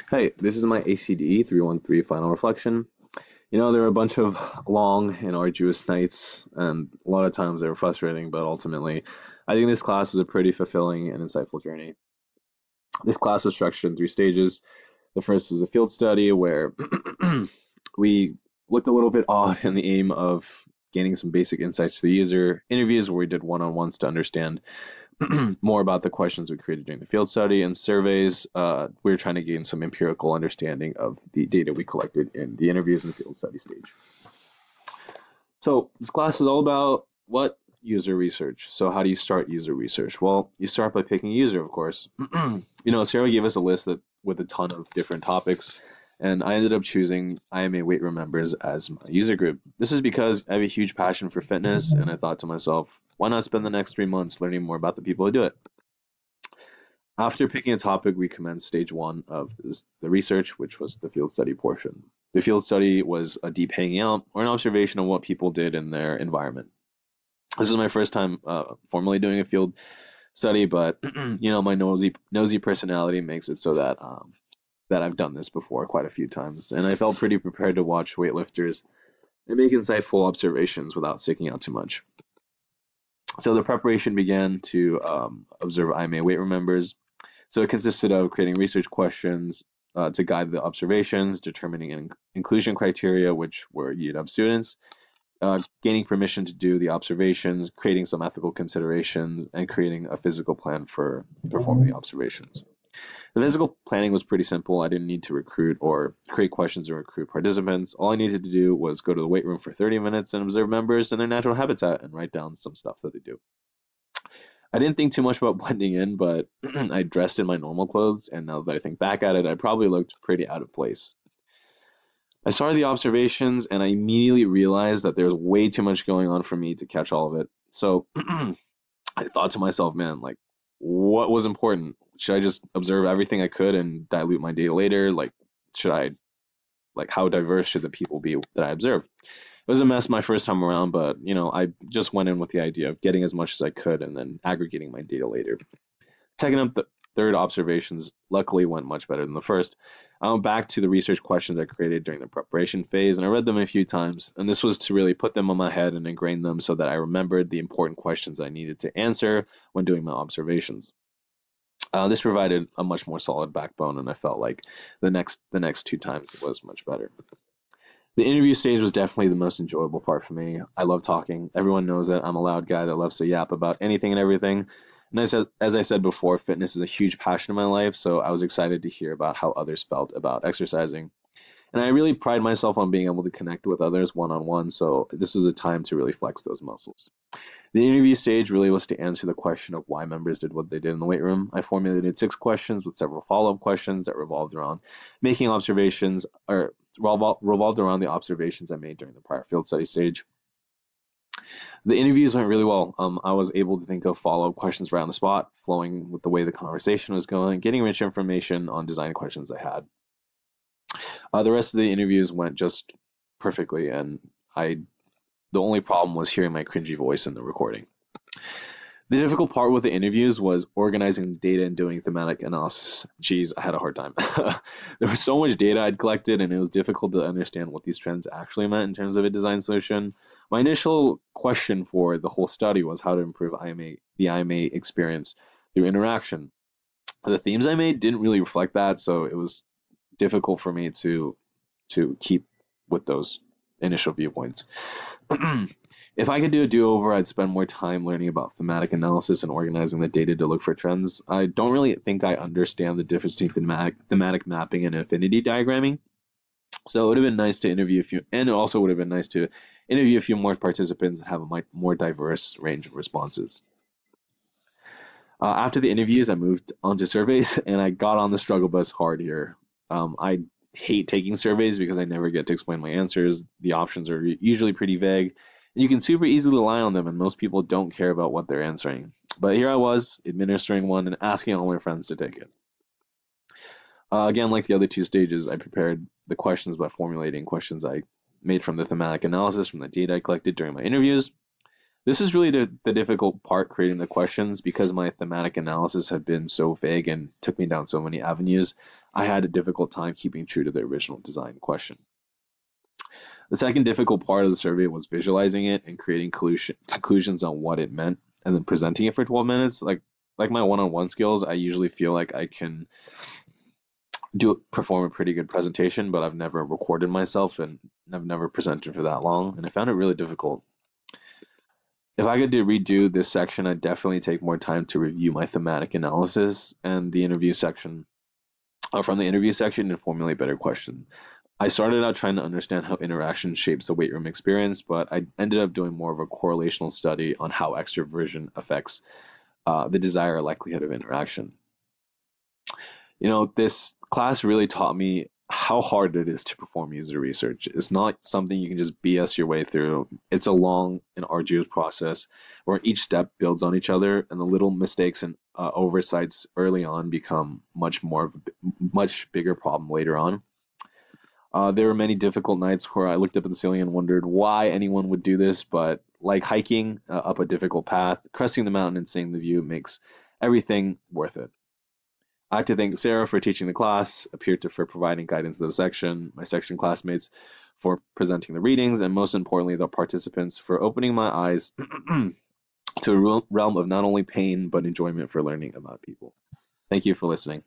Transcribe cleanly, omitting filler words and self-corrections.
Hey, this is my Hcde 313 final reflection. There were a bunch of long and arduous nights, and a lot of times they were frustrating, but ultimately, I think this class is a pretty fulfilling and insightful journey. This class was structured in three stages. The first was a field study where we looked a little bit odd in the aim of gaining some basic insights to the user. Interviews where we did one-on-ones to understand more about the questions we created during the field study, and surveys. We were trying to gain some empirical understanding of the data we collected in the interviews and field study stage. So this class is all about what? User research. So how do you start user research? Well, you start by picking a user, of course. Sarah gave us a list with a ton of different topics, and I ended up choosing IMA weight room members as my user group. This is because I have a huge passion for fitness, and I thought to myself, why not spend the next 3 months learning more about the people who do it? After picking a topic, we commenced stage one of the research, which was the field study portion. The field study was a deep hanging out or an observation of what people did in their environment. This is my first time formally doing a field study, but my nosy personality makes it so that I've done this before quite a few times, and I felt pretty prepared to watch weightlifters and make insightful observations without sticking out too much. So the preparation began to observe IMA weight room members. So it consisted of creating research questions to guide the observations, determining an inclusion criteria, which were UW students, gaining permission to do the observations, creating some ethical considerations, and creating a physical plan for performing the observations. The physical planning was pretty simple. I didn't need to recruit or create questions or recruit participants. All I needed to do was go to the weight room for 30 minutes and observe members in their natural habitat and write down some stuff that they do. I didn't think too much about blending in, but I dressed in my normal clothes, and now that I think back at it, I probably looked pretty out of place. I started the observations, and I immediately realized that there was way too much going on for me to catch all of it. So I thought to myself, man, like, what was important? Should I just observe everything I could and dilute my data later? How diverse should the people be that I observe? It was a mess my first time around, but I just went in with the idea of getting as much as I could and then aggregating my data later. Checking up the third observations luckily went much better than the first. I went back to the research questions I created during the preparation phase, and I read them a few times, and this was to really put them on my head and ingrain them so that I remembered the important questions I needed to answer when doing my observations. This provided a much more solid backbone, and I felt like the next two times it was much better. The interview stage was definitely the most enjoyable part for me. I love talking. Everyone knows that I'm a loud guy that loves to yap about anything and everything. And as I said before, fitness is a huge passion in my life, so I was excited to hear about how others felt about exercising. And I really pride myself on being able to connect with others one-on-one, so this was a time to really flex those muscles. The interview stage really was to answer the question of why members did what they did in the weight room. I formulated 6 questions with several follow-up questions that revolved around making observations or revolved around the observations I made during the prior field study stage. The interviews went really well. I was able to think of follow-up questions right on the spot, flowing with the way the conversation was going, getting rich information on design questions I had. The rest of the interviews went just perfectly, and the only problem was hearing my cringy voice in the recording. The difficult part with the interviews was organizing data and doing thematic analysis. Geez, I had a hard time. There was so much data I'd collected, and it was difficult to understand what these trends actually meant in terms of a design solution. My initial question for the whole study was how to improve the IMA experience through interaction. The themes I made didn't really reflect that, so it was difficult for me to keep with those initial viewpoints. If I could do a do-over, I'd spend more time learning about thematic analysis and organizing the data to look for trends. I don't really think I understand the difference between thematic mapping and affinity diagramming. So it would have been nice to interview a few, and it also would have been nice to interview a few more participants and have a more diverse range of responses. After the interviews, I moved on to surveys, and I got on the struggle bus hard here. I hate taking surveys because I never get to explain my answers. The options are usually pretty vague. You can super easily rely on them, and most people don't care about what they're answering. But here I was, administering one and asking all my friends to take it. Again, like the other 2 stages, I prepared the questions by formulating questions I made from the thematic analysis from the data I collected during my interviews. This is really the difficult part creating the questions because my thematic analysis had been so vague and took me down so many avenues. I had a difficult time keeping true to the original design question. The second difficult part of the survey was visualizing it and creating conclusions on what it meant and then presenting it for 12 minutes. Like my one-on-one skills, I usually feel like I can perform a pretty good presentation, but I've never recorded myself and I've never presented for that long, and I found it really difficult. If I could redo this section, I'd definitely take more time to review my thematic analysis and the interview section from the interview section and formulate better questions. I started out trying to understand how interaction shapes the weight room experience, but I ended up doing more of a correlational study on how extroversion affects the desire or likelihood of interaction. This class really taught me how hard it is to perform user research. It's not something you can just BS your way through. It's a long and arduous process where each step builds on each other, and the little mistakes and oversights early on become much bigger problem later on. There were many difficult nights where I looked up at the ceiling and wondered why anyone would do this, but like hiking up a difficult path, cresting the mountain and seeing the view makes everything worth it. I'd like to thank Sarah for teaching the class, Apirta for providing guidance to the section, my section classmates for presenting the readings, and most importantly, the participants for opening my eyes to a realm of not only pain but enjoyment for learning about people. Thank you for listening.